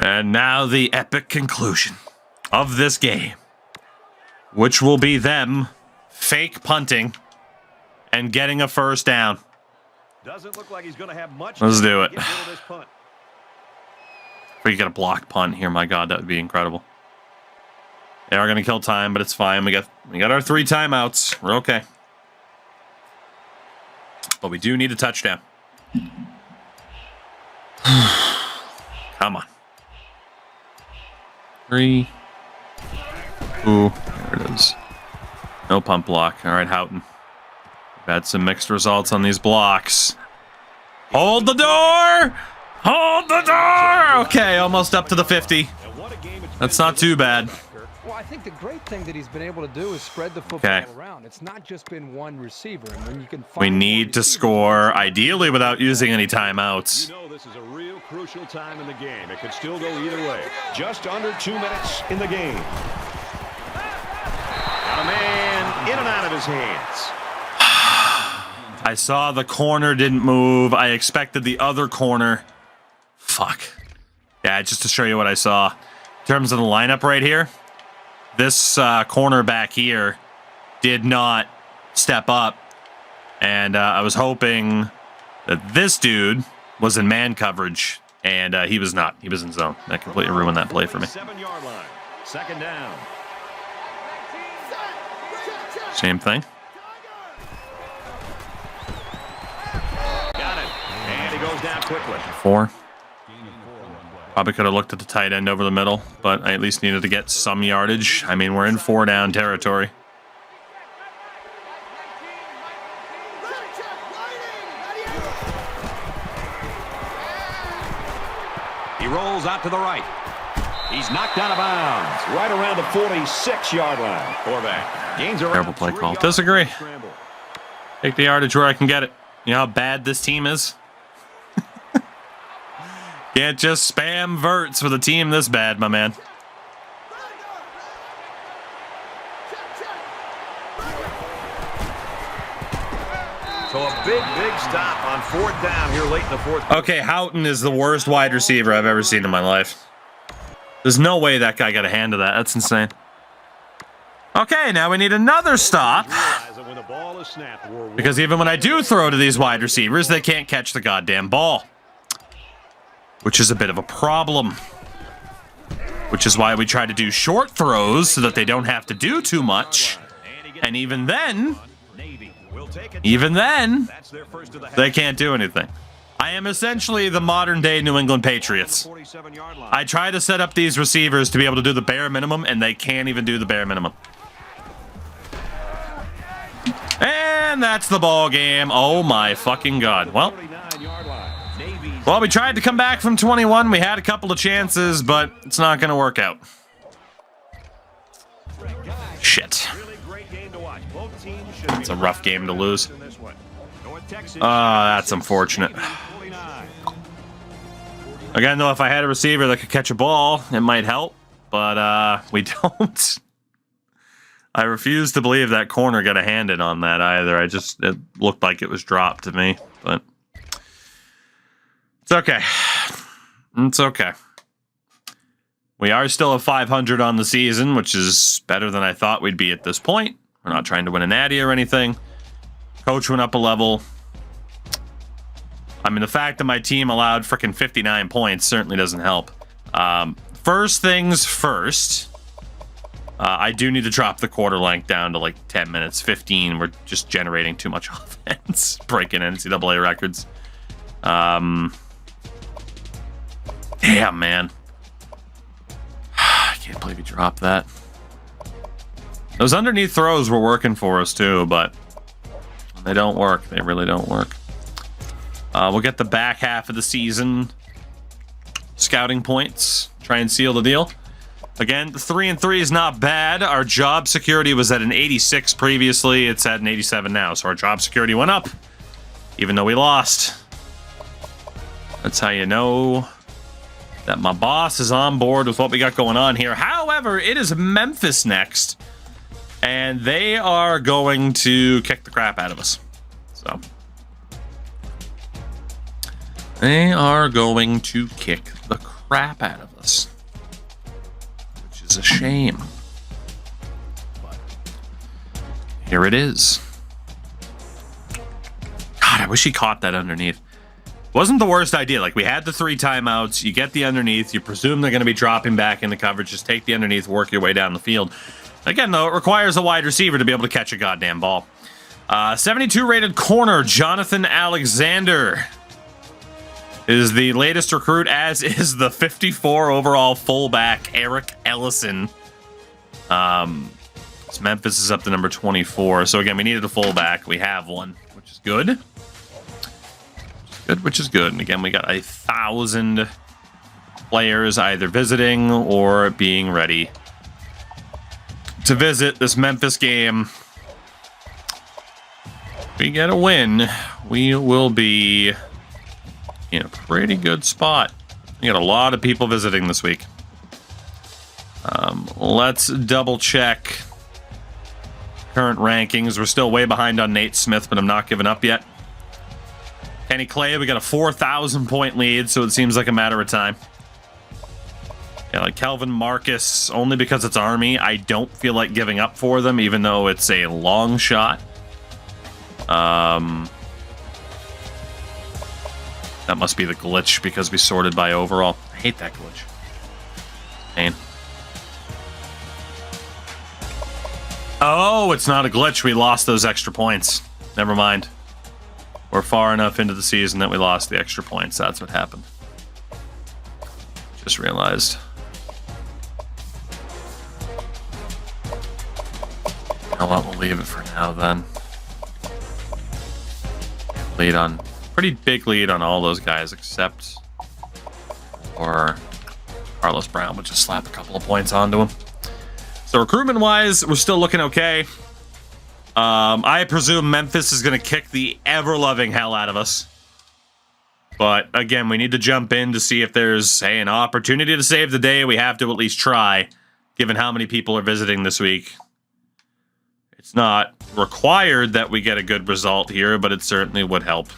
And now the epic conclusion of this game, which will be them fake punting and getting a first down. Doesn't look like he's going to have much. Let's do it. If we get a blocked punt here, my God, that would be incredible. They are going to kill time, but it's fine. We got our 3 timeouts. We're okay. But we do need a touchdown. Come on. 3. Ooh, there it is. No pump block. All right, Houghton. We've had some mixed results on these blocks. Hold the door! Hold the door! Okay, almost up to the 50. That's not too bad. Well, I think the great thing that he's been able to do is spread the football around. It's not just been one receiver. And when you can find we need to score, ideally without using any timeouts. You know this is a real crucial time in the game. It could still go either way. Just under 2 minutes in the game. Got a man in and out of his hands. I saw the corner didn't move. I expected the other corner. Fuck. Yeah, just to show you what I saw. In terms of the lineup right here, this corner back here did not step up. And I was hoping that this dude was in man coverage, and he was not. He was in zone. That completely ruined that play for me. 7-yard line. Second down. Same thing. Got it. And he goes down quickly. 4. Probably could have looked at the tight end over the middle, but I at least needed to get some yardage. I mean, we're in 4-down territory. He rolls out to the right. He's knocked out of bounds. Right around the 46-yard line. Quarterback. Gains around. Terrible play call. Disagree. Take the yardage where I can get it. You know how bad this team is? Can't just spam verts with a team this bad, my man. So a big stop on 4th down here late in the 4th. Okay, Houghton is the worst wide receiver I've ever seen in my life. There's no way that guy got a hand to that. That's insane. Okay, now we need another stop. Because even when I do throw to these wide receivers, they can't catch the goddamn ball. Which is a bit of a problem. Which is why we try to do short throws so that they don't have to do too much. And even then, they can't do anything. I am essentially the modern-day New England Patriots. I try to set up these receivers to be able to do the bare minimum, and they can't even do the bare minimum. And that's the ball game. Oh my fucking God. Well, we tried to come back from 21. We had a couple of chances, but it's not going to work out. Shit. It's a rough game to lose. That's unfortunate. Again, though, if I had a receiver that could catch a ball, it might help, but we don't. I refuse to believe that corner got a hand in on that either. It looked like it was dropped to me, but it's okay. It's okay. We are still at 500 on the season, which is better than I thought we'd be at this point. We're not trying to win a natty or anything. Coach went up a level. I mean, the fact that my team allowed freaking 59 points certainly doesn't help. First things first, I do need to drop the quarter length down to like 10 minutes, 15. We're just generating too much offense, breaking NCAA records. Damn, man. I can't believe he dropped that. Those underneath throws were working for us too, but they don't work. They really don't work. We'll get the back half of the season scouting points. Try and seal the deal. Again, the 3-3 is not bad. Our job security was at an 86 previously. It's at an 87 now. So our job security went up, even though we lost. That's how you know that my boss is on board with what we got going on here. However, it is Memphis next, and they are going to kick the crap out of us. So They are going to kick the crap out of us, which is a shame. But here it is. God, I wish he caught that underneath. Wasn't the worst idea. Like, we had the 3 timeouts. You get the underneath. You presume they're going to be dropping back into coverage. Just take the underneath, work your way down the field. Again, though, it requires a wide receiver to be able to catch a goddamn ball. 72 rated corner, Jonathan Alexander, is the latest recruit, as is the 54 overall fullback, Eric Ellison. Memphis is up to number 24. So, again, we needed a fullback. We have one, which is good. Which is good. And again, we got 1,000 players either visiting or being ready to visit this Memphis game. If we get a win, we will be in a pretty good spot. We got a lot of people visiting this week. Let's double check current rankings. We're still way behind on Nate Smith, but I'm not giving up yet. Kenny Clay, we got a 4,000 point lead, so it seems like a matter of time. Yeah, like Kelvin Marcus, only because it's Army, I don't feel like giving up for them, even though it's a long shot. That must be the glitch because we sorted by overall. I hate that glitch. Pain. Oh, it's not a glitch. We lost those extra points. Never mind. We're far enough into the season that we lost the extra points. That's what happened. Just realized. You know what? We'll leave it for now then. Lead on. Pretty big lead on all those guys except for Carlos Brown, but just slap a couple of points onto him. So recruitment-wise, we're still looking okay. I presume Memphis is going to kick the ever-loving hell out of us. But, again, we need to jump in to see if there's, hey, an opportunity to save the day. We have to at least try, given how many people are visiting this week. It's not required that we get a good result here, but it certainly would help.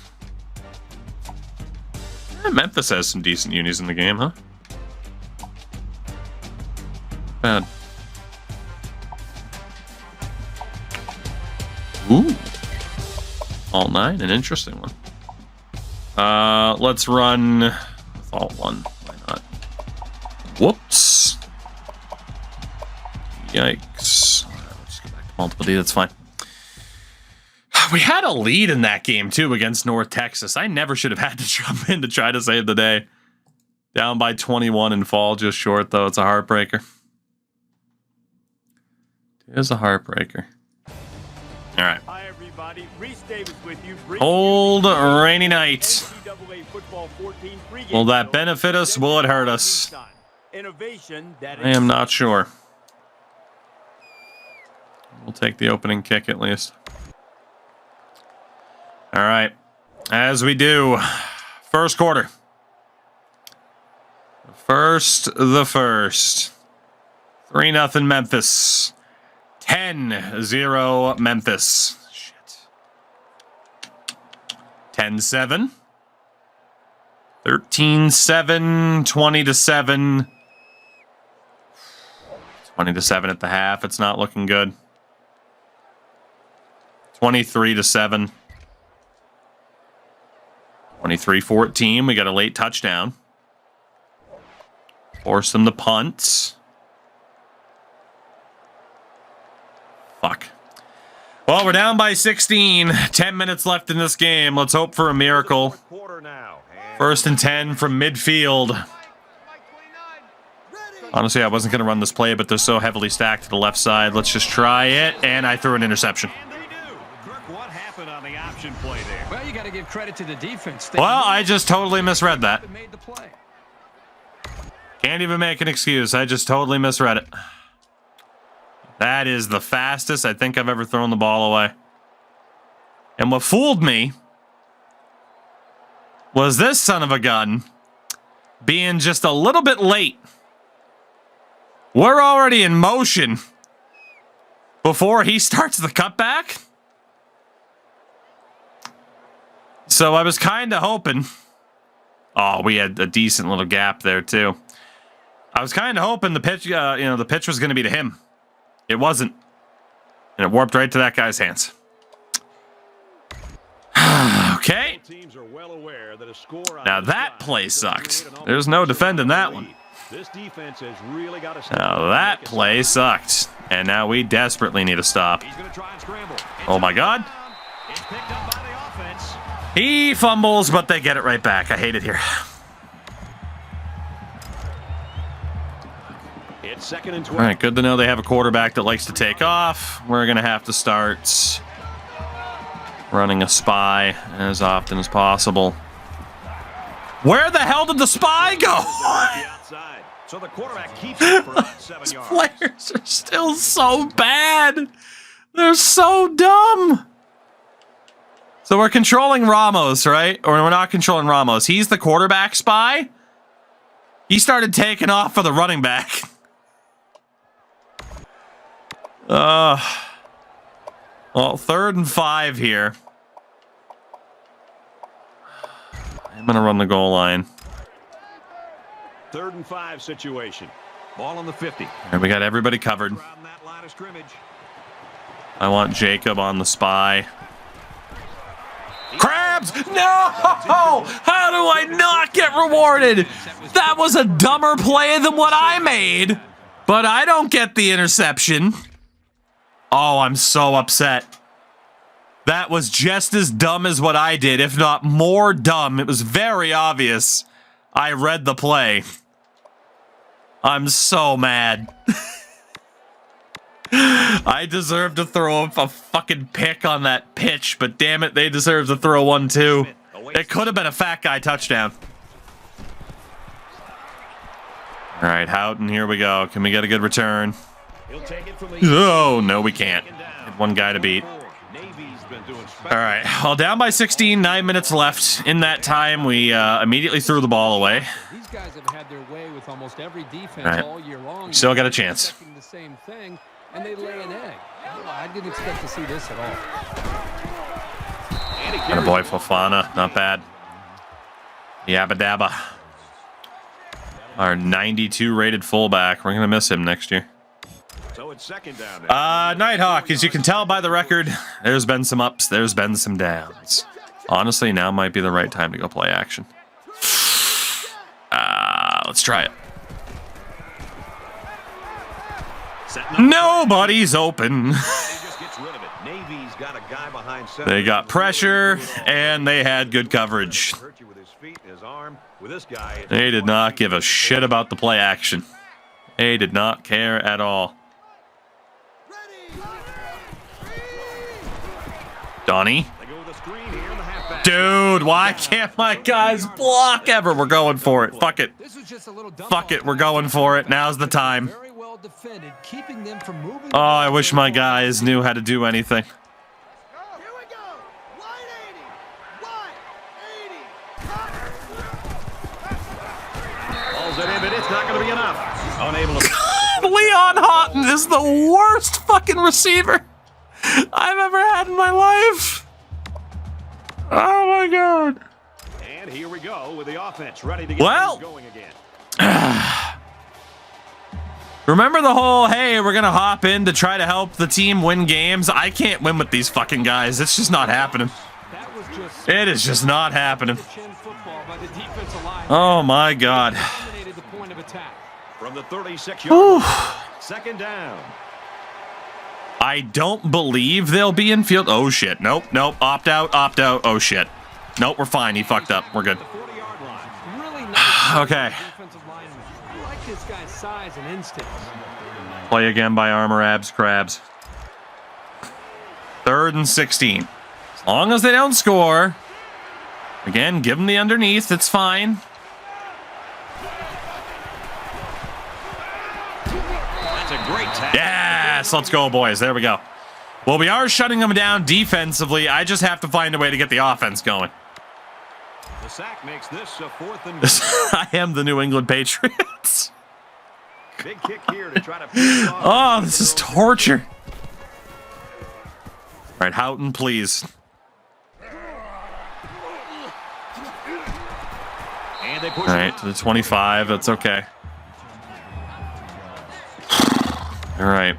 Memphis has some decent unis in the game, huh? Bad. Ooh. All 9, an interesting one. Let's run with Alt 1. Why not? Whoops. Yikes. Let's go back to multiple D. That's fine. We had a lead in that game, too, against North Texas. I never should have had to jump in to try to save the day. Down by 21 and fall just short, though. It's a heartbreaker. It is a heartbreaker. All right. Hi, everybody. Reese Davis with you. Cold, rainy night. Will that benefit us? Will it hurt us? I am not sure. We'll take the opening kick at least. All right. As we do, first quarter. The first. 3-0 Memphis. 10-0 Memphis. Shit. 10-7. 13-7. 20-7. 20-7 at the half. It's not looking good. 23-7. 23-14. We got a late touchdown. Force them to punt. Fuck. Well, we're down by 16. 10 minutes left in this game. Let's hope for a miracle. First and 10 from midfield. Honestly, I wasn't going to run this play, but they're so heavily stacked to the left side. Let's just try it. And I threw an interception. What happened on the option play there? Well, you got to give credit to the defense. Well, I just totally misread that. Can't even make an excuse. I just totally misread it. That is the fastest I think I've ever thrown the ball away. And what fooled me was this son of a gun being just a little bit late. We're already in motion before he starts the cutback. So I was kind of hoping Oh, we had a decent little gap there too. I was kind of hoping the pitch, the pitch was going to be to him. It wasn't, and it warped right to that guy's hands. Okay. Now that play sucked. There's no defending that one. Now that play sucked, and now we desperately need a stop. Oh my God. He fumbles, but they get it right back. I hate it here. All right, good to know they have a quarterback that likes to take off. We're going to have to start running a spy as often as possible. Where the hell did the spy go? So the quarterback keeps it for about 7 yards. Players are still so bad. They're so dumb. So we're controlling Ramos, right? Or we're not controlling Ramos. He's the quarterback spy. He started taking off for the running back. Well, 3rd and 5 here. I'm going to run the goal line. 3rd and 5 situation. Ball on the 50. And we got everybody covered. I want Jacob on the spy. Crabs! No! How do I not get rewarded? That was a dumber play than what I made. But I don't get the interception. Oh, I'm so upset. That was just as dumb as what I did, if not more dumb. It was very obvious. I read the play. I'm so mad. I deserve to throw a fucking pick on that pitch, but damn it, they deserve to throw one too. It could have been a fat guy touchdown. All right, Houghton, here we go. Can we get a good return? Oh, no, we can't. One guy to beat. All right, well, down by 16, 9 minutes left. In that time, we immediately threw the ball away. These guys have had their way with almost every defense all year long. Still got a chance. The same thing, and they lay an egg. I didn't expect to see this at all. And a boy, Fofana, not bad. Yabba dabba. Our 92 rated fullback. We're gonna miss him next year. So it's 2nd down. Nighthawk, as you can tell by the record, there's been some ups, there's been some downs. Honestly, now might be the right time to go play action. Let's try it. Nobody's open. They got pressure, and they had good coverage. They did not give a shit about the play action. They did not care at all. Donnie. Dude, why can't my guys block ever? We're going for it. Fuck it. Fuck it. We're going for it. Now's the time. Oh, I wish my guys knew how to do anything. It's not going to be enough. Unable to. Leon Houghton is the worst fucking receiver I've ever had in my life. Oh my God. And here we go with the offense ready to get going again. Remember the whole, hey, we're going to hop in to try to help the team win games? I can't win with these fucking guys. It's just not happening. It is just not happening. Oh my God. From the 36-yard line, 2nd down. I don't believe they'll be in field. Oh, shit. Nope, nope. Opt out, opt out. Oh, shit. Nope, we're fine. He fucked up. We're good. Okay. Play again by Armor Abs Crabs. 3rd and 16. As long as they don't score. Again, give them the underneath. It's fine. That's a great tackle. Yes, let's go, boys. There we go. Well, we are shutting them down defensively. I just have to find a way to get the offense going. The sack makes this a 4th and I am the New England Patriots. big kick here to try to Oh, this is torture. All right, Houghton, please. All right, to the 25. That's okay. All right.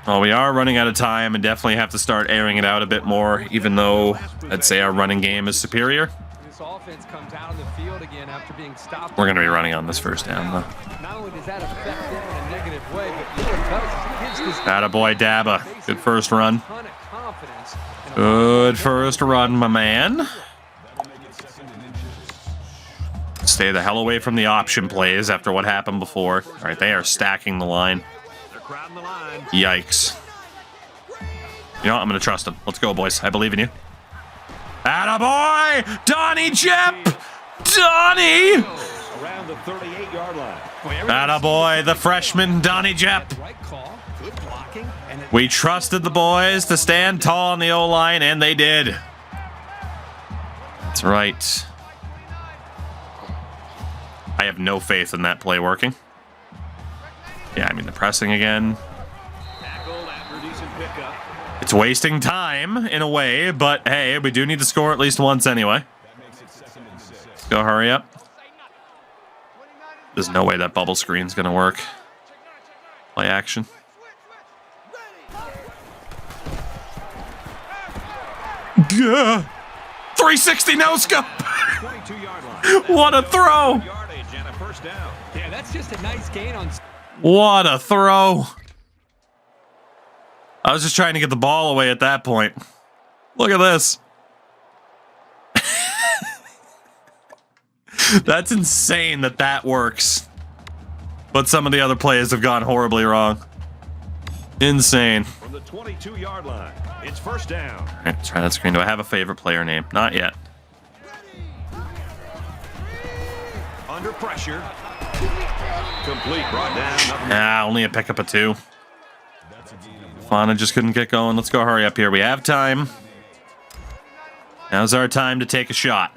Well, we are running out of time and definitely have to start airing it out a bit more, even though I'd say our running game is superior. This offense comes out on the field again after being stopped. We're going to be running on this first down, though. Not only does that affect them in a negative way, but what it does is it gives this Attaboy, Daba. Good first run. ton of confidence. Good first run, my man. Stay the hell away from the option plays after what happened before. All right, they are stacking the line. Yikes. You know what? I'm going to trust him. Let's go, boys. I believe in you. Attaboy! Donnie Jep! Donnie! Around the 38-yard line. Attaboy, the freshman, Donnie Jep. Right call, good blocking, and We trusted the boys to stand tall on the O-line, and they did. That's right. I have no faith in that play working. Yeah, I mean, the pressing again. It's wasting time in a way, but hey, we do need to score at least once anyway. Let's go, hurry up. There's no way that bubble screen's gonna work. Play action. Gah! 360 no scope. What a throw! yeah, that's just a nice gain on. What a throw! I was just trying to get the ball away at that point. Look at this. That's insane that that works. But some of the other plays have gone horribly wrong. Insane. From the 22-yard line, it's first down. All right, let's try that screen. Do I have a favorite player name? Not yet. Under pressure. Complete, brought down. Ah, only a pickup of 2. Fana just couldn't get going. Let's go hurry up here. We have time. Now's our time to take a shot.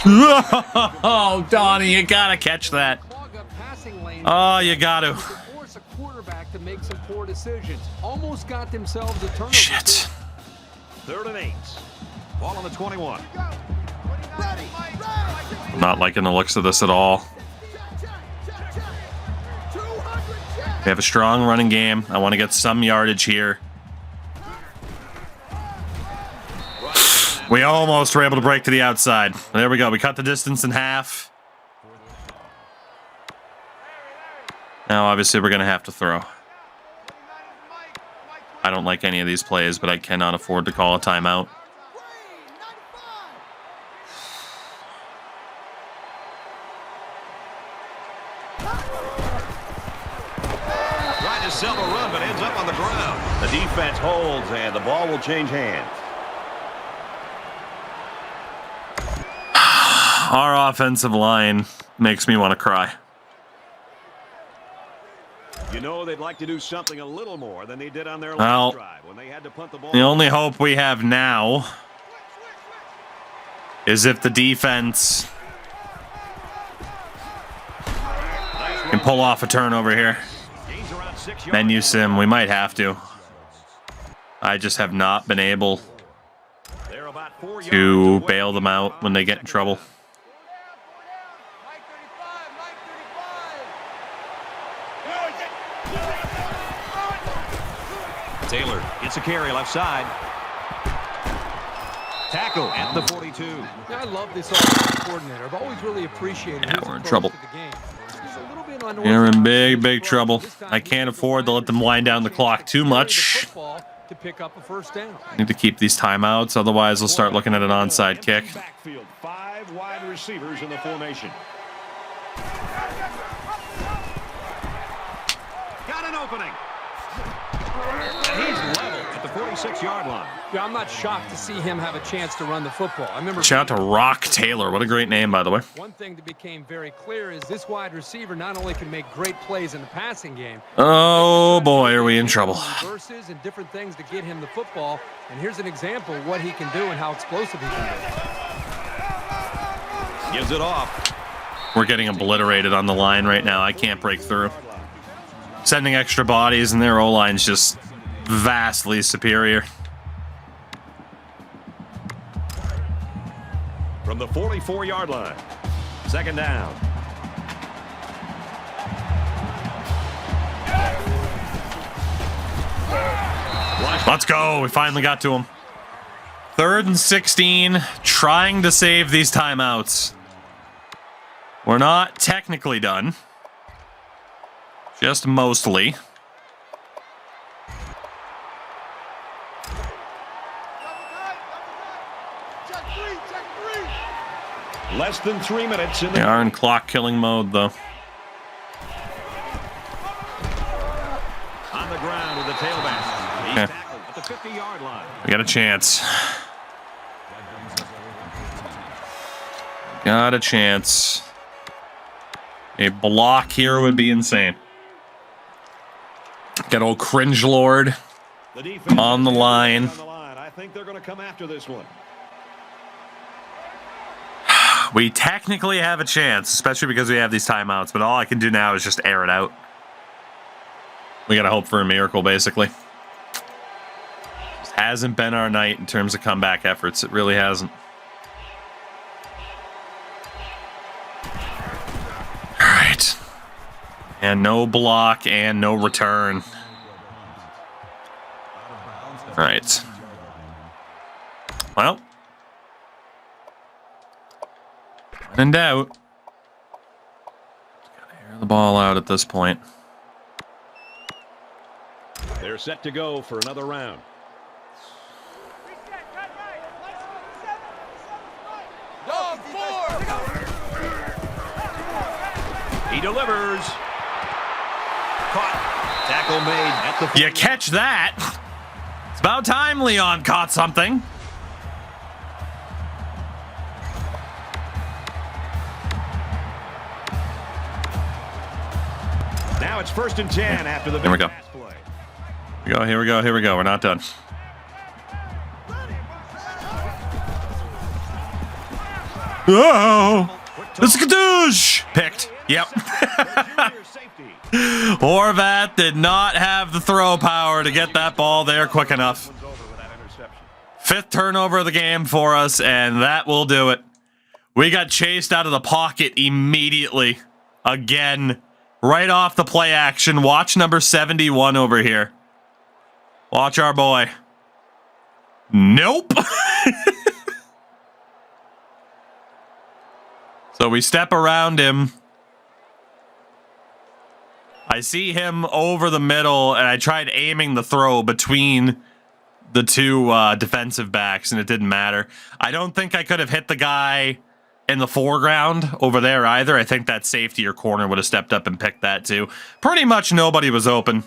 Oh, Donnie, you gotta catch that. Oh, you gotta. Force a quarterback to make some poor decisions. Almost got themselves a turnover. Shit. 3rd and 8. Ball on the 21. I'm not liking the looks of this at all. We have a strong running game. I want to get some yardage here. We almost were able to break to the outside. There we go. We cut the distance in half. Now, obviously, we're going to have to throw. I don't like any of these plays, but I cannot afford to call a timeout. Trying to sell the run, but ends up on the ground. The defense holds, and the ball will change hands. Our offensive line makes me want to cry. You know they'd like to do something a little more than they did on their Well, last drive when they had to punt the ball. The only hope we have now is if the defense can pull off a turnover here. Menu sim, we might have to. I just have not been able to bail them out when they get in trouble. Taylor gets a carry left side. Tackle at the 42. I love this offensive coordinator. I've always really appreciated his we're in approach trouble. to the game. It's a little bit unorthodox, We're in big, big trouble. I can't afford to let them wind down the clock too much. To pick up a first down. Need to keep these timeouts, otherwise we'll start looking at an onside kick. Backfield, 5 wide receivers in the formation. Got an opening. And he's level at the 46-yard line. Yeah, I'm not shocked to see him have a chance to run the football. I remember. Shout out to Rock Taylor. What a great name, by the way. One thing that became very clear is this wide receiver not only can make great plays in the passing game. Oh boy, are we in trouble. Verses and different things to get him the football. And here's an example of what he can do and how explosive he can be. Gives it off. We're getting obliterated on the line right now. I can't break through. Sending extra bodies, and their O-line's just vastly superior. from the 44-yard line. Second down. Let's go. We finally got to him. 3rd and 16, trying to save these timeouts. We're not technically done. Just mostly. Less than 3 minutes in the... They are in clock killing mode, though. On the ground with the tailback. He's tackled at the 50-yard line. We got a chance. Got a chance. A block here would be insane. Got old Cringe Lord on the line. I think they're going to come after this one. We technically have a chance, especially because we have these timeouts, but all I can do now is just air it out. We got to hope for a miracle, basically. Just hasn't been our night in terms of comeback efforts. It really hasn't. All right. And no block and no return. All right. Well. When in doubt. Gotta air the ball out at this point. They're set to go for another round. He delivers. Caught. Tackle made at the... You catch that? It's about time Leon caught something. Now it's 1st and 10 after the... Here we go. Pass play. Here we go. We're not done. Oh! This is Kadoosh! Picked. Yep. Horvat did not have the throw power to get that ball there quick enough. 5th turnover of the game for us, and that will do it. We got chased out of the pocket immediately. Again. Right off the play action. Watch number 71 over here. Watch our boy. Nope. So we step around him. I see him over the middle, and I tried aiming the throw between the two defensive backs, and it didn't matter. I don't think I could have hit the guy in the foreground over there either. I think that safety or corner would have stepped up and picked that too. Pretty much nobody was open.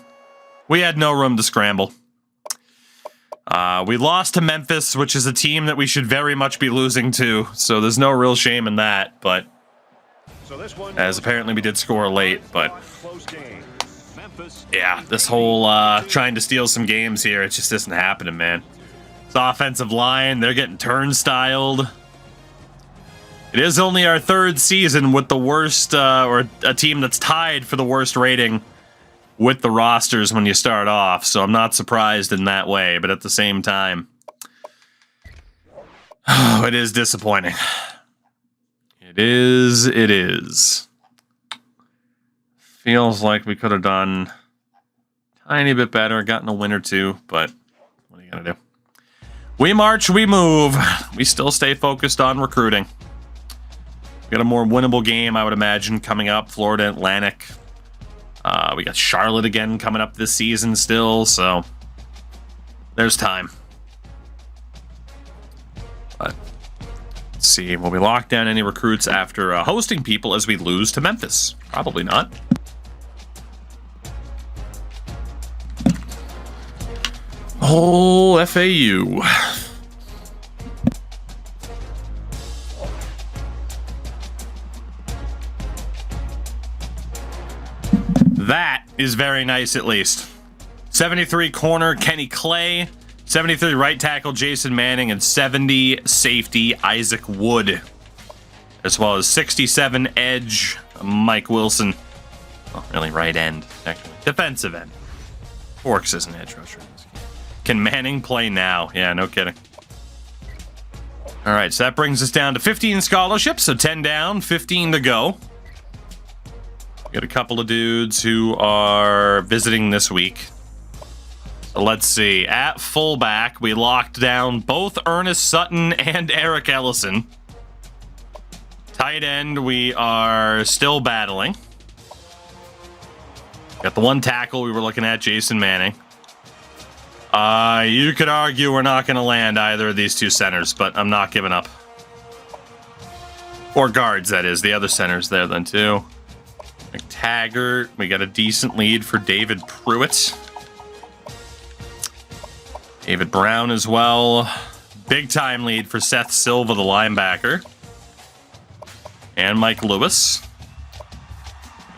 We had no room to scramble. We lost to Memphis, which is a team that we should very much be losing to, so there's no real shame in that, but as apparently we did score late, but yeah, this whole trying to steal some games here, it just isn't happening, man. It's offensive line, they're getting turnstiled. It is only our 3rd season with the worst, or a team that's tied for the worst rating with the rosters when you start off, so I'm not surprised in that way, but at the same time, it is disappointing. It is. Feels like we could have done a tiny bit better, gotten a win or two, but what are you gonna do? We march, we move. We still stay focused on recruiting. We got a more winnable game, I would imagine, coming up. Florida Atlantic. We got Charlotte again coming up this season still, so there's time. But let's see. Will we lock down any recruits after hosting people as we lose to Memphis? Probably not. Oh, FAU. That is very nice, at least. 73 corner, Kenny Clay. 73 right tackle, Jason Manning. And 70 safety, Isaac Wood. As well as 67 edge, Mike Wilson. Oh, really, right end, actually. Defensive end. Forks is an edge rusher. Can Manning play now? Yeah, no kidding. All All right, so that brings us down to 15 scholarships, so 10 down, 15 to go. Got a couple of dudes who are visiting this week. So let's see. At fullback, we locked down both Ernest Sutton and Eric Ellison. Tight end, we are still battling. Got the one tackle we were looking at, Jason Manning. You could argue we're not going to land either of these two centers, but I'm not giving up. Or guards, that is. The other center's there then, too. McTaggart. We got a decent lead for David Pruitt. David Brown as well. Big time lead for Seth Silva, the linebacker. And Mike Lewis.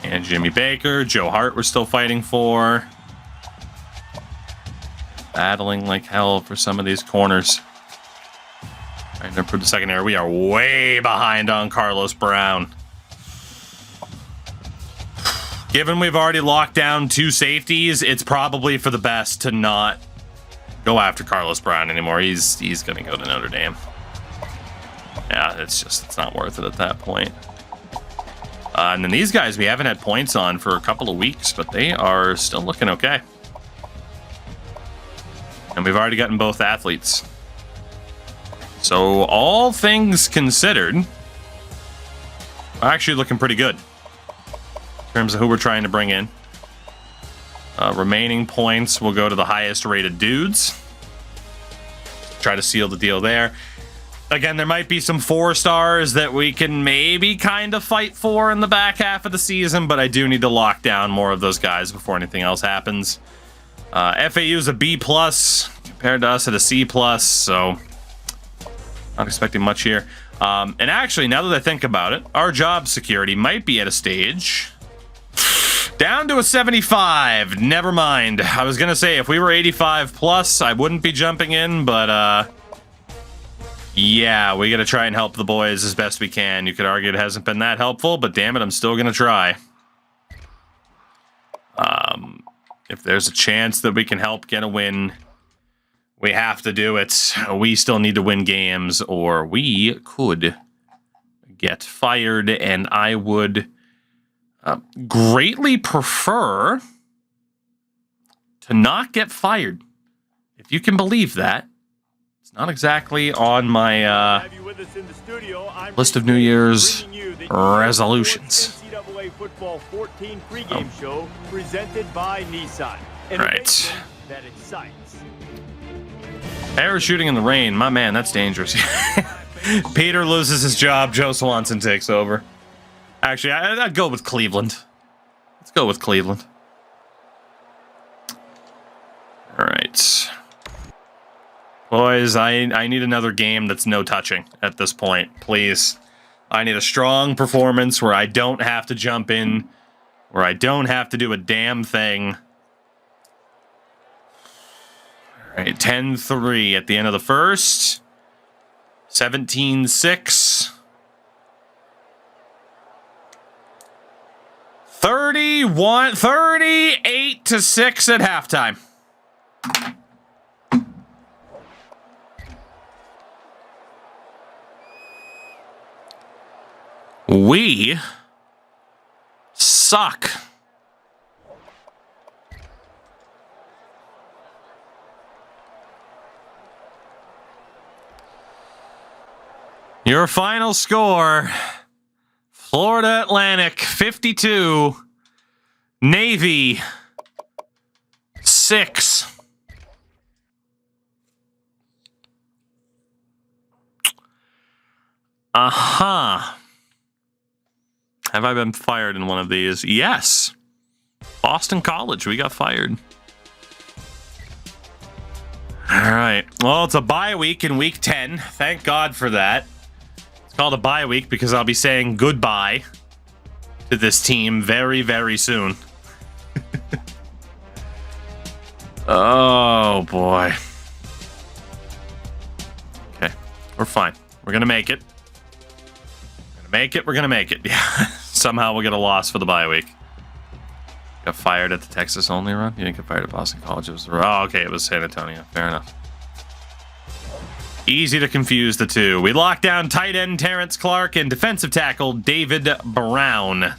And Jimmy Baker. Joe Hart we're still fighting for. Battling like hell for some of these corners. Trying to improve the secondary. We are way behind on Carlos Brown. Given we've already locked down 2 safeties, it's probably for the best to not go after Carlos Brown anymore. He's going to go to Notre Dame. Yeah, it's not worth it at that point. And then these guys we haven't had points on for a couple of weeks, but they are still looking okay. And we've already gotten both athletes. So all things considered, we're actually looking pretty good in terms of who we're trying to bring in. Remaining points will go to the highest rated dudes. Try to seal the deal there. Again, there might be some 4-stars that we can maybe kind of fight for in the back half of the season, but I do need to lock down more of those guys before anything else happens. FAU is a B+ compared to us at a C+, so not expecting much here. And actually, now that I think about it, our job security might be at a stage down to a 75. Never mind. I was gonna say if we were 85+, I wouldn't be jumping in, but yeah, we gotta try and help the boys as best we can. You could argue it hasn't been that helpful, but damn it, I'm still gonna try. If there's a chance that we can help get a win, we have to do it. We still need to win games, or we could get fired, and I would greatly prefer to not get fired. If you can believe that. It's not exactly on my list of New Year's resolutions. NCAA Football 14 pregame show presented by Nissan. Right. That excites. Parachuting in the rain, my man, that's dangerous. Peter loses his job, Joe Swanson takes over. Actually, I'd go with Cleveland. Let's go with Cleveland. All right. Boys, I need another game that's no touching at this point, please. I need a strong performance where I don't have to jump in, where I don't have to do a damn thing. All right, 10-3 at the end of the first. 17-6. 38-6 at halftime. We suck. Your final score, Florida Atlantic 52, Navy 6. Uh-huh. Have I been fired in one of these? Yes. Boston College, we got fired. All right. Well, it's a bye week in week 10. Thank God for that. It's called a bye week because I'll be saying goodbye to this team very, very soon. Oh, boy. Okay. We're fine. We're going to make it. We're gonna make it. Yeah. Somehow we'll get a loss for the bye week. Got fired at the Texas only run? You didn't get fired at Boston College. It was oh, okay, it was San Antonio. Fair enough. Easy to confuse the two. We lock down tight end Terrence Clark and defensive tackle David Brown.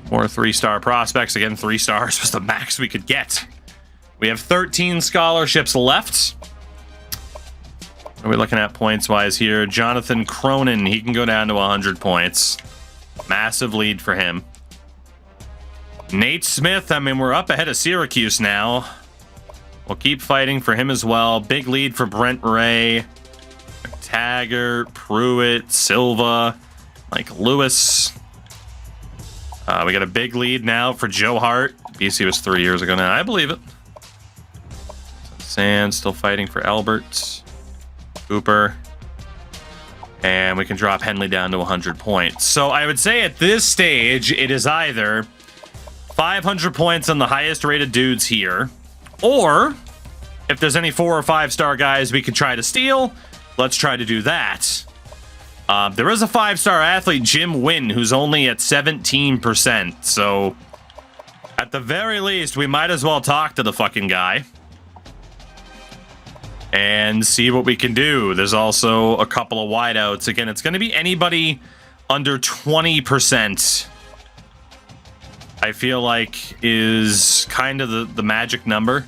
2 more 3-star prospects. Again, 3 stars was the max we could get. We have 13 scholarships left. What are we looking at points-wise here? Jonathan Cronin, he can go down to 100 points. Massive lead for him. Nate Smith, I mean, we're up ahead of Syracuse now. We'll keep fighting for him as well. Big lead for Brent Ray, Taggart, Pruitt, Silva, Mike Lewis. We got a big lead now for Joe Hart. BC was 3 years ago now. I believe it. Sand still fighting for Albert, Cooper. And we can drop Henley down to 100 points. So I would say at this stage, it is either 500 points on the highest rated dudes here, or if there's any 4 or 5-star guys we could try to steal, let's try to do that. There is a 5-star athlete, Jim Wynn, who's only at 17%. So at the very least, we might as well talk to the fucking guy and see what we can do. There's also a couple of wideouts. Again, it's going to be anybody under 20%. I feel like is kind of the magic number.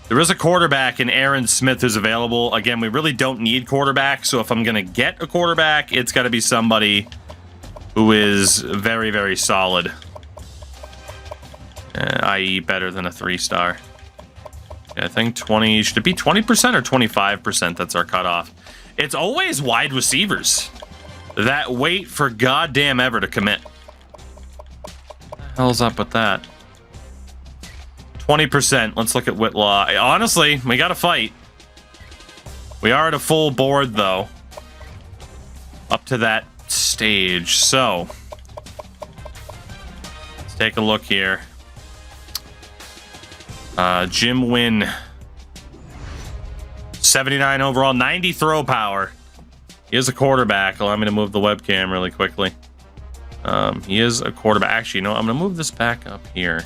There is a quarterback in Aaron Smith who's available. Again, we really don't need quarterback, so if I'm going to get a quarterback, it's got to be somebody who is very, very solid, i.e. better than a 3-star. I think 20, should it be 20% or 25%? That's our cutoff. It's always wide receivers that wait for goddamn ever to commit. What the hell's up with that? 20%. Let's look at Whitlaw. Honestly, we got to fight. We are at a full board, though, up to that stage. So let's take a look here. Jim Wynn, 79 overall, 90 throw power. He is a quarterback. Allow me to move the webcam really quickly. He is a quarterback. Actually, no, I'm going to move this back up here.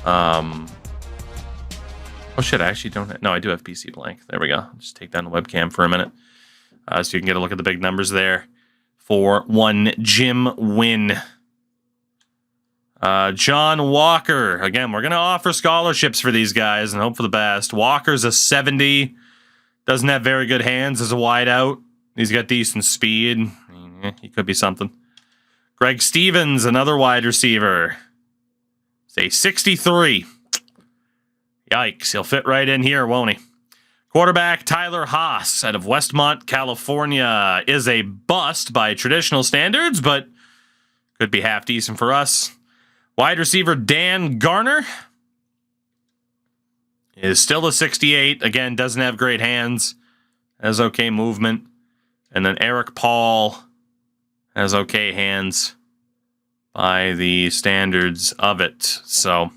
Oh shit, I actually don't. No, I do have PC blank. There we go. Just take down the webcam for a minute, so you can get a look at the big numbers there for one Jim Wynn. John Walker. Again, we're going to offer scholarships for these guys and hope for the best. Walker's a 70. Doesn't have very good hands as a wideout. He's got decent speed. He could be something. Greg Stevens, another wide receiver. Say 63. Yikes. He'll fit right in here, won't he? Quarterback Tyler Haas out of Westmont, California is a bust by traditional standards, but could be half decent for us. Wide receiver Dan Garner is still a 68. Again, doesn't have great hands. Has okay movement. And then Eric Paul has okay hands by the standards of it. So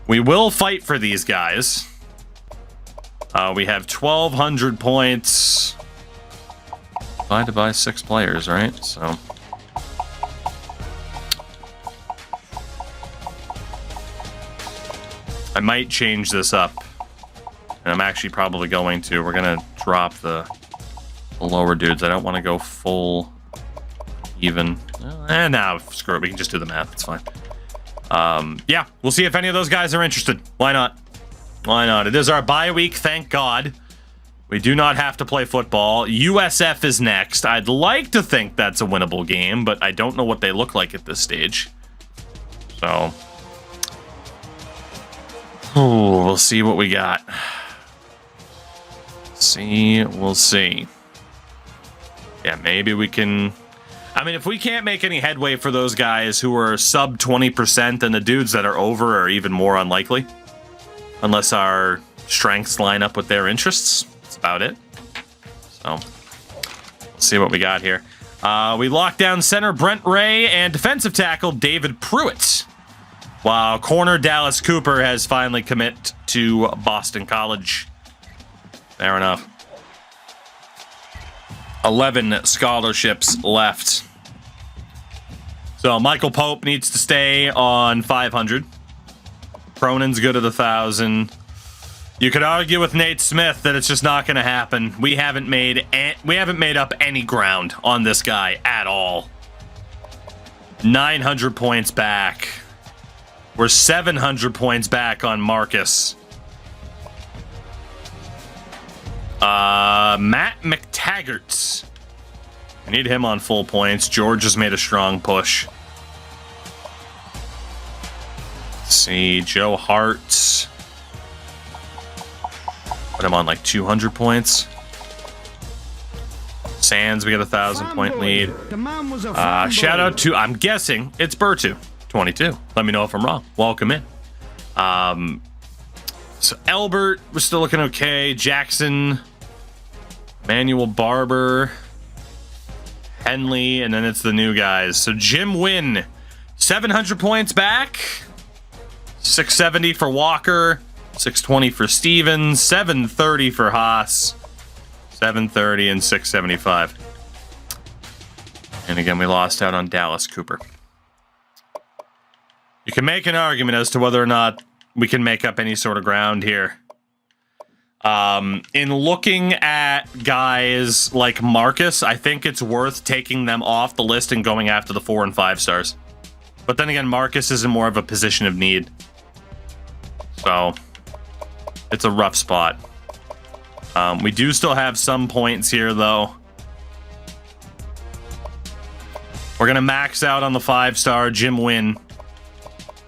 we will fight for these guys. We have 1,200 points divided by 6 players, right? So I might change this up, and I'm actually probably going to. We're going to drop the lower dudes. I don't want to go full even. No, screw it. We can just do the math. It's fine. Yeah, we'll see if any of those guys are interested. Why not? Why not? It is our bye week, thank God. We do not have to play football. USF is next. I'd like to think that's a winnable game, but I don't know what they look like at this stage. So we'll see what we got. We'll see. Yeah, maybe we can. I mean, if we can't make any headway for those guys who are sub 20%, then the dudes that are over are even more unlikely. Unless our strengths line up with their interests. That's about it. So, let's see what we got here. We locked down center Brent Ray and defensive tackle David Pruitt. While corner Dallas Cooper has finally commit to Boston College. Fair enough. 11 scholarships left. So Michael Pope needs to stay on 500. Cronin's good at 1,000. You could argue with Nate Smith that it's just not going to happen. We haven't made up any ground on this guy at all. 900 points back. We're 700 points back on Marcus. Matt McTaggart. I need him on full points. George has made a strong push. Let's see, Joe Hart. Put him on like 200 points. Sands, we got a 1,000-point lead. Shout out to, I'm guessing it's Bertu, 22. Let me know if I'm wrong. Welcome in. So Albert, we're still looking okay. Jackson, Manuel Barber, Henley, and then it's the new guys. So Jim Wynn, 700 points back. 670 for Walker, 620 for Stevens, 730 for Haas, 730 and 675. And again, we lost out on Dallas Cooper. You can make an argument as to whether or not we can make up any sort of ground here. In looking at guys like Marcus, I think it's worth taking them off the list and going after the 4 and 5 stars. But then again, Marcus is in more of a position of need. So it's a rough spot. We do still have some points here, though. We're going to max out on the 5-star Jim Wynn.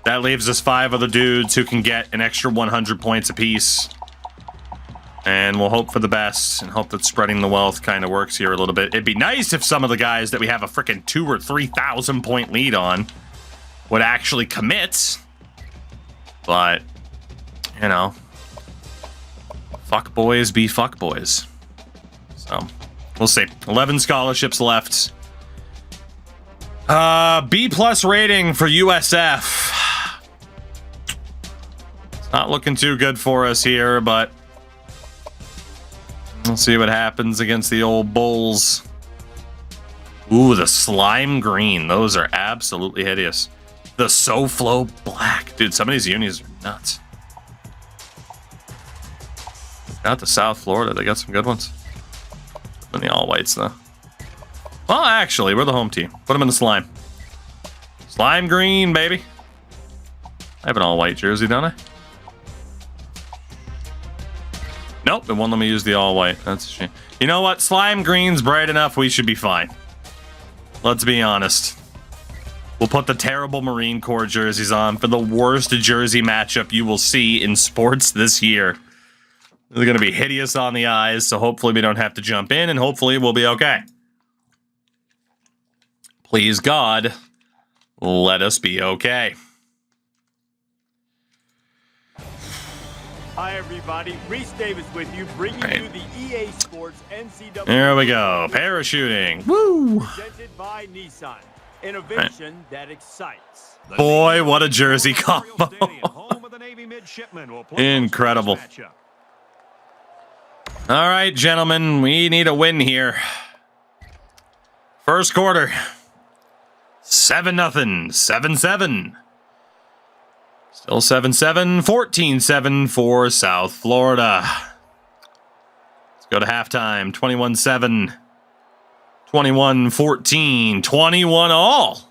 That leaves us 5 other dudes who can get an extra 100 points apiece. And we'll hope for the best and hope that spreading the wealth kind of works here a little bit. It'd be nice if some of the guys that we have a freaking 2,000 or 3,000 point lead on would actually commit. But, you know, fuck boys be fuck boys. So, we'll see. 11 scholarships left. B+ rating for USF. It's not looking too good for us here, but we'll see what happens against the old Bulls. Ooh, the slime green. Those are absolutely hideous. The SoFlo black. Dude, some of these unis are nuts. Out to South Florida. They got some good ones. And the all whites, though. Well, actually, we're the home team. Put them in the slime. Slime green, baby. I have an all white jersey, don't I? Nope, it won't let me use the all white. That's a shame. You know what? Slime green's bright enough. We should be fine. Let's be honest. We'll put the terrible Marine Corps jerseys on for the worst jersey matchup you will see in sports this year. They're going to be hideous on the eyes, so hopefully we don't have to jump in, and hopefully we'll be okay. Please, God, let us be okay. Hi, everybody. Reese Davis with you, bringing you the EA Sports NCAA. There we go. Parachuting. Woo! Presented by Nissan. Innovation that excites. Boy, what a jersey combo. Incredible. All right, gentlemen, we need a win here. First quarter. 7-0. 7-7. Still 7-7. 14-7 for South Florida. Let's go to halftime. 21-7. 21-14. 21 all.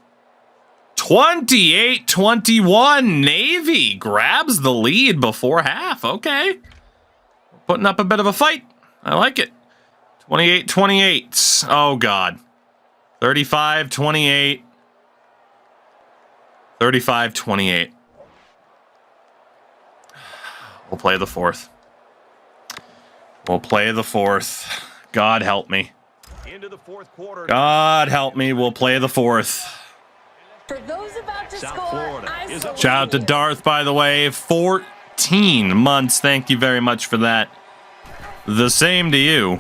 28-21. Navy grabs the lead before half. Okay. Putting up a bit of a fight. I like it. 28-28. Oh, God. 35-28. 35-28. We'll play the fourth. We'll play the fourth. God help me. Into the fourth quarter. God help me. We'll play the fourth. For those about to South score, Florida I is up. Shout out to Darth, by the way. 14 months. Thank you very much for that. The same to you.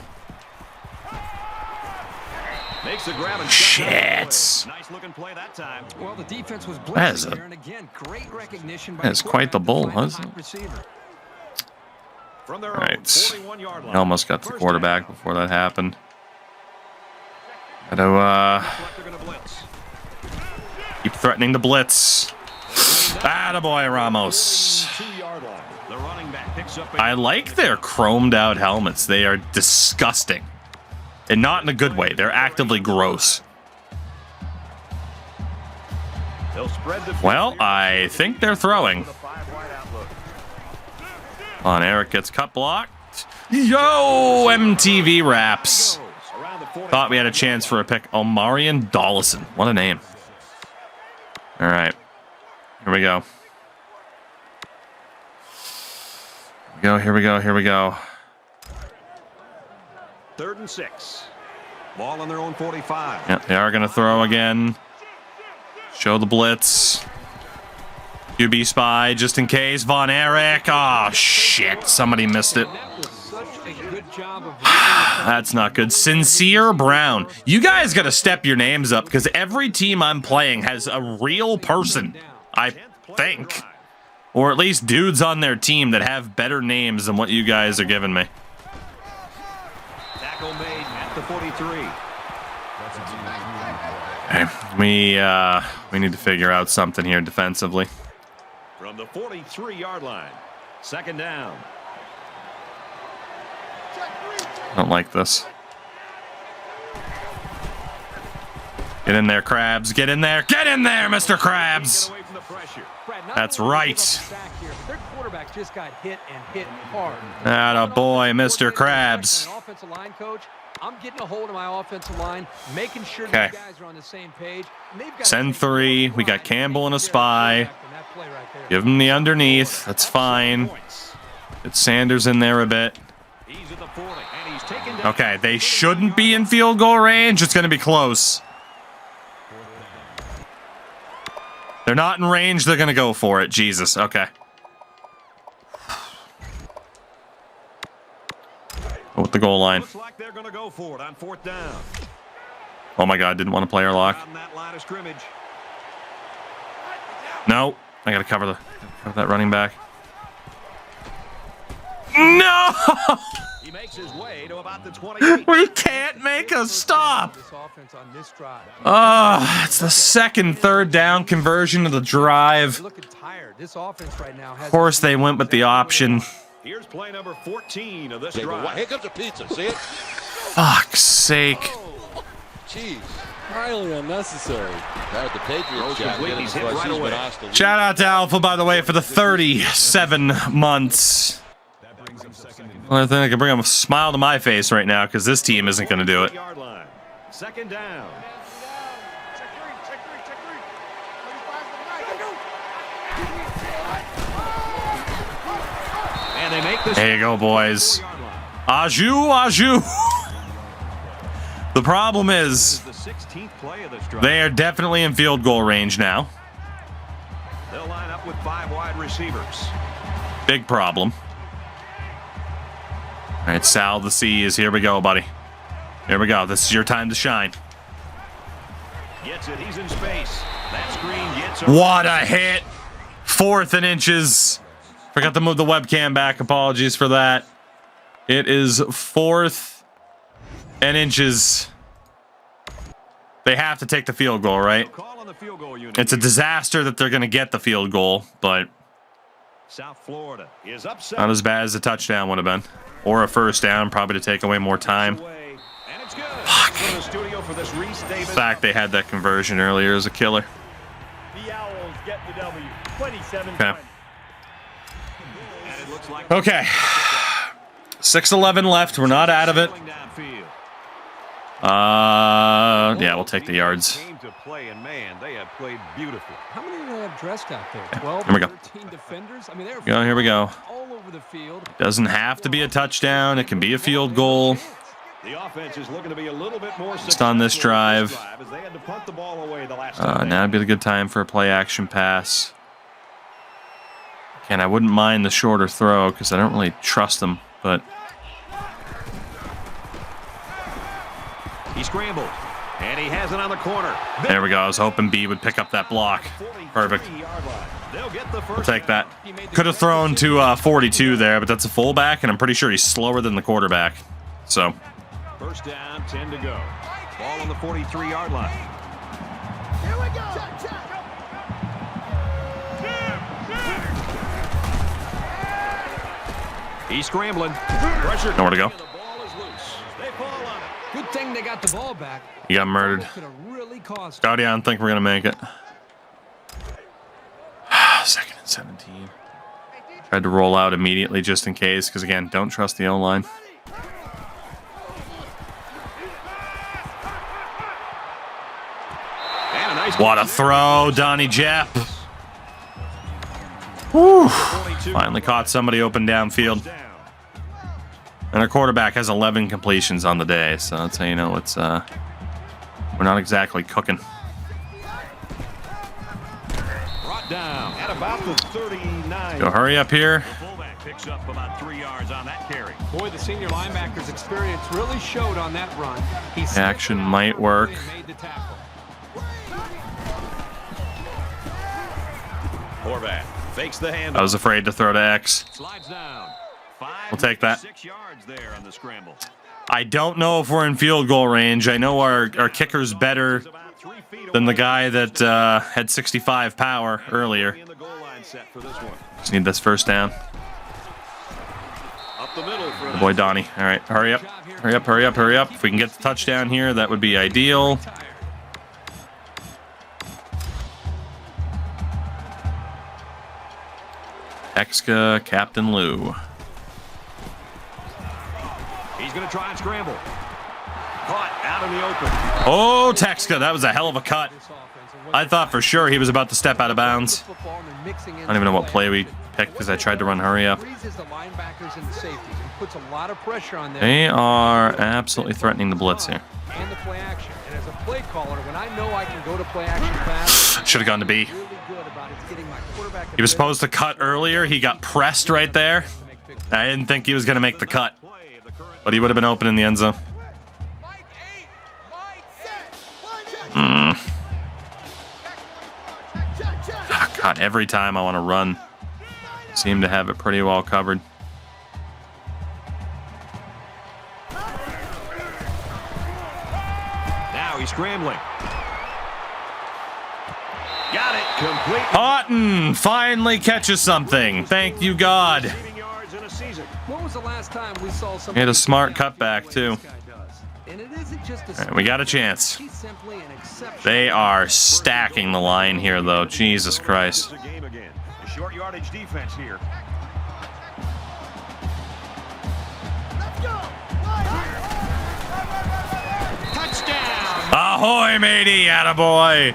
Makes the grab and Shit. nice looking play that time. Well, the defense was That is blitzing there, and again, great recognition by That's the quite the bull, quarterback to wasn't find the receiver. From their All right. 41-yard line. I almost got the First quarterback down. before that happened. Gotta They're gonna blitz. keep threatening the blitz. Attaboy, Ramos. 2-yard line. The running back picks picks up I like their chromed out helmets. They are disgusting. And not in a good way. They're actively gross. They'll spread the Well, I think they're throwing. On Eric gets cut blocked. Yo, MTV wraps. Thought we had a chance for a pick. Omarion Dollison. What a name. All right. Here we go. Here we go. 3rd and 6. Ball on their own 45. Yeah, they are going to throw again. Show the blitz. QB spy just in case. Von Erich. Oh, shit. Somebody missed it. That's not good. Sincere Brown. You guys got to step your names up because every team I'm playing has a real person, I think. Or at least dudes on their team that have better names than what you guys are giving me. Tackle made at the 43. Okay, we need to figure out something here defensively. From the 43-yard line. 2nd down. I don't like this. Get in there, Krabs. Get in there. Get in there, Mr. Krabs. That's right. Their quarterback just got hit and hit hard. Atta boy, Mr. Krabs. Offensive line coach, I'm getting a hold of my offensive line, making sure Okay. the guys are on the same page. Send 3. We got Campbell and a spy. Give him the underneath. That's fine. Get Sanders in there a bit. He's at the 40, and he's taken down. Okay, they shouldn't be in field goal range. It's going to be close. They're not in range. They're going to go for it. Jesus. Okay. Go with the goal line. Looks like they're going to go for it on 4th down. Oh my God, didn't want to player lock. On that line of scrimmage. No, I got to cover that running back. No! He makes his way to about the 28. We can't make a stop. This offense on this drive. Oh, it's the second 3rd down conversion of the drive. They're looking tired. This offense right now has Of course, they went with the option. Here's play number 14 of this Here drive. comes the pizza. See it? Fuck's sake. Jeez. Highly unnecessary. That the Patriots Throws job. complete. Getting He's hit close. right He's been away. asked to leave. Shout out to Alpha, by the way, for the 37 months. Well, I think I can bring a smile to my face right now because this team isn't going to do it. Yard line. 2nd down. And they make this. There you go, boys. Aju. The problem is The 16th play of this drive. they are definitely in field goal range now. They'll line up with 5 wide receivers. Big problem. All right, Sal the Seas. Here we go, buddy. Here we go. This is your time to shine. Gets it. He's in space. That screen gets What a hit. 4th and inches. Forgot to move the webcam back. Apologies for that. It is 4th and inches. They have to take the field goal, right? Call on the field goal unit. It's a disaster that they're going to get the field goal, but South Florida is upset. not as bad as a touchdown would have been. Or a 1st down, probably to take away more time. And it's good. From the studio for this Reese Davis. The fact they had that conversion earlier is a killer. The Owls get the W. 27-20. Okay. And it looks like Okay. 6:11 left. We're not out of it. downfield. Yeah, we'll take the yards. Came to play, and man, they have played beautiful. How many do they have dressed out there? 12, Here we go. 13 defenders? I mean, they're Here we go. all over the field. Doesn't have to be a touchdown. It can be a field goal. The offense is looking to be a little bit more Just on this successful drive. as they had to punt the ball away the last time. Now would be a good time for a play action pass. Again, I wouldn't mind the shorter throw because I don't really trust them, but He scrambled, and he has it on the corner. there we go. I was hoping B would pick up that block. Perfect. 43-yard line. They'll get the first I'll take down. that. Could have thrown to 42 there, but that's a fullback, and I'm pretty sure he's slower than the quarterback. So, First down, 10 to go. Ball on the 43-yard line. Here we go. He's scrambling. Pressure. Nowhere to go. The ball is loose. They fall on it. Good thing they got the ball back. He got murdered. Could have really cost. Scotty, I don't think we're going to make it. 2nd and 17. Tried to roll out immediately just in case, because again, don't trust the O-line. What a throw, Donnie Jepp. Whew. Finally caught somebody open downfield. And our quarterback has 11 completions on the day, so that's how you know it's we're not exactly cooking. Brought down at about the 39. Go hurry up here. Fullback picks up about 3 yards on that carry. Boy, the senior linebacker's experience really showed on that run. He's Action might work. made the tackle. Horvath fakes the hand. I was afraid to throw to X. Slides down. We'll take that. 6 yards there on the scramble. I don't know if we're in field goal range. I know our kicker's better About 3 feet than the away. guy that had 65 power earlier. In the goal line set for this one. Just need this first down. Up the middle for Good boy, Donnie. All right, hurry up. Hurry up, hurry up, hurry up. If we can get the touchdown here, that would be ideal. Exka, Captain Lou. He's going to try and scramble. Caught out in the open. Oh, Texka, that was a hell of a cut. I thought for sure he was about to step out of bounds. I don't even know what play we picked because I tried to run hurry up. They are absolutely threatening the blitz here. And the play action. And as a play caller, when I know I can go to play action fast, Should have gone to B. really good about it. It's getting my quarterback. He was supposed to cut earlier. He got pressed right there. I didn't think he was going to make the cut, but he would have been open in the end zone. God, every time I want to run, seem to have it pretty well covered. Now he's scrambling. Got it. Complete. Houghton finally catches something. Thank you, God. Receiving yards in a season. When was the last time we saw somebody He had a smart cutback, too. And it isn't just a All right, we got a chance. He's simply an exceptional. They are stacking the line here, though. Jesus Christ. It's a game again. A short yardage defense here. Touchdown. Ahoy, matey, attaboy.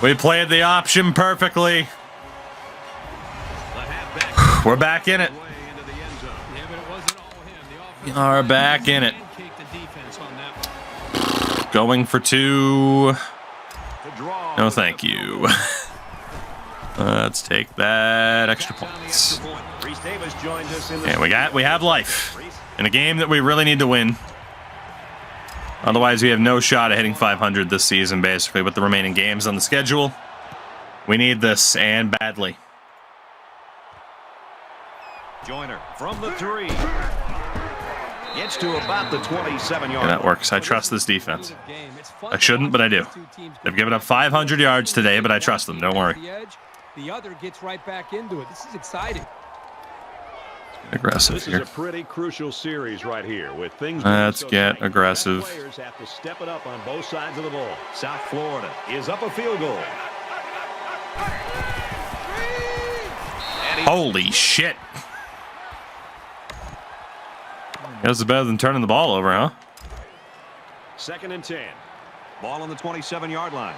We played the option perfectly. The halfback We're back in it. way into the end zone. Yeah, but it wasn't all him. The We offense are back in it. pancaked the defense on that one. Going for 2. To draw. No, thank you. Let's take that extra points. Reese Davis joins us in the Yeah, we have life in a game that we really need to win. Otherwise, we have no shot at hitting 500 this season, basically, with the remaining games on the schedule. We need this, and badly. Joiner from the 3. Gets to about the 27-yard Yeah, that works. I trust this defense. I shouldn't, but I do. They've given up 500 yards today, but I trust them. Don't worry. The other gets right back into it. This is exciting. Aggressive This is here. a pretty crucial series right here with things. Let's so get tight. aggressive. Players have to step it up on both sides of the ball. South Florida is up a field goal. Holy shit. This is better than turning the ball over, huh? 2nd and 10. Ball on the 27-yard line.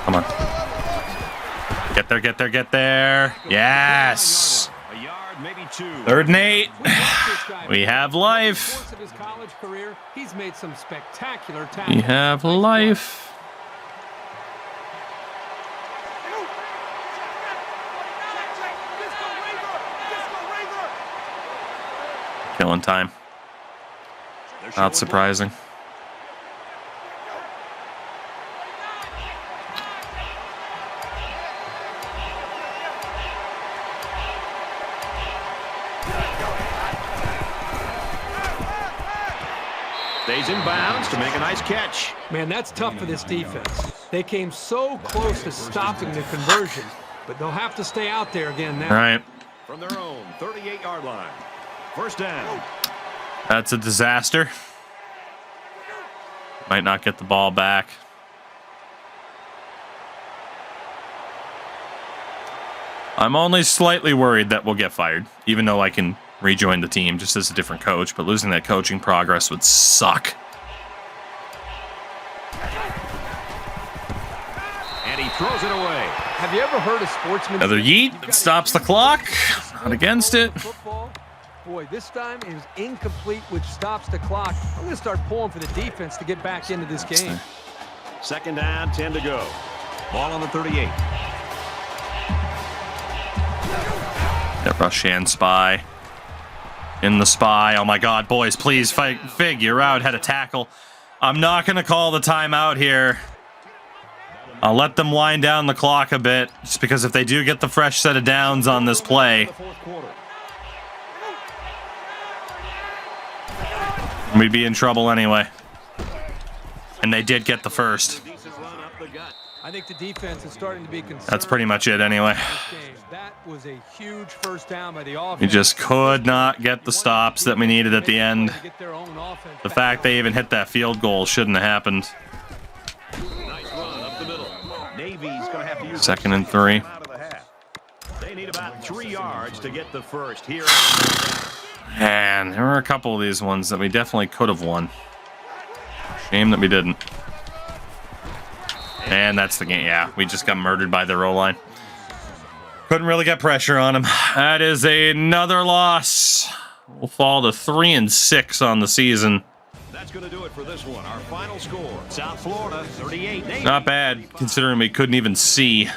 Come on. Get there, get there, get there. Yes. A yard, maybe 2. 3rd and 8. We have life. Over the course of his college career, he's made some spectacular We tackles. have life. Killing time. Not surprising. Stays in bounds to make a nice catch. Man, that's tough for this defense. They came so close to stopping the conversion, but they'll have to stay out there again now. All right. From their own 38-yard line. First down. That's a disaster. Might not get the ball back. I'm only slightly worried that we'll get fired, even though I can rejoin the team just as a different coach, but losing that coaching progress would suck. And he throws it away. Have you ever heard a sportsman? Another yeet that stops the clock. Not against it. Football. Boy, this time it was incomplete, which stops the clock. I'm going to start pulling for the defense to get back into this game. Second down, 10 to go. Ball on the 38. That rush and spy. In the spy. Oh my god, boys, please figure out how to tackle. I'm not going to call the timeout here. I'll let them wind down the clock a bit, just because if they do get the fresh set of downs on this play, we'd be in trouble anyway. And they did get the first. I think the defense is starting to be concerned. That's pretty much it anyway. That was a huge first down by the offense. We just could not get the stops that we needed at the end. The fact they even hit that field goal shouldn't have happened. Nice run up the middle. Navy's going to have to use 2nd and 3. They need about 3 yards to get the first here. And there were a couple of these ones that we definitely could have won. Shame that we didn't. And that's the game. Yeah, we just got murdered by their O-line. Couldn't really get pressure on them. That is another loss. We'll fall to 3-6 on the season. That's going to do it for this one. Our final score, South Florida 38. Not bad, considering we couldn't even see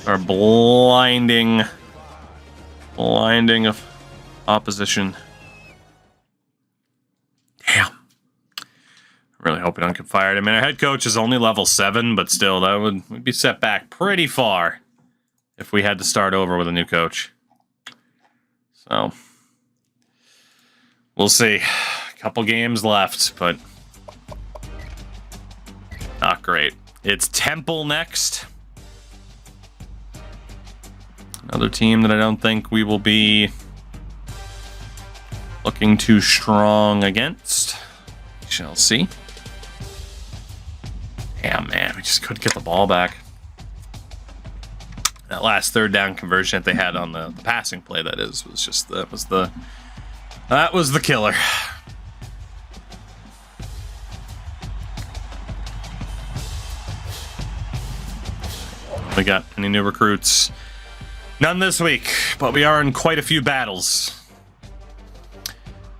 our blinding of opposition. Damn. Really hope we don't get fired. I mean, our head coach is only level 7, but still, that would be set back pretty far if we had to start over with a new coach. So, we'll see. A couple games left, but not great. It's Temple next. Another team that I don't think we will be looking too strong against. We shall see. Yeah, man, we just couldn't get the ball back. That last 3rd down conversion that they had on the passing play, that was just that was the killer. We got any new recruits? None this week, but we are in quite a few battles.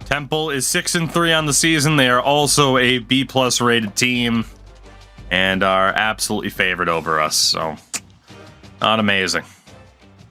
Temple is 6-3 on the season. They are also a B+ rated team and are absolutely favored over us, so not amazing.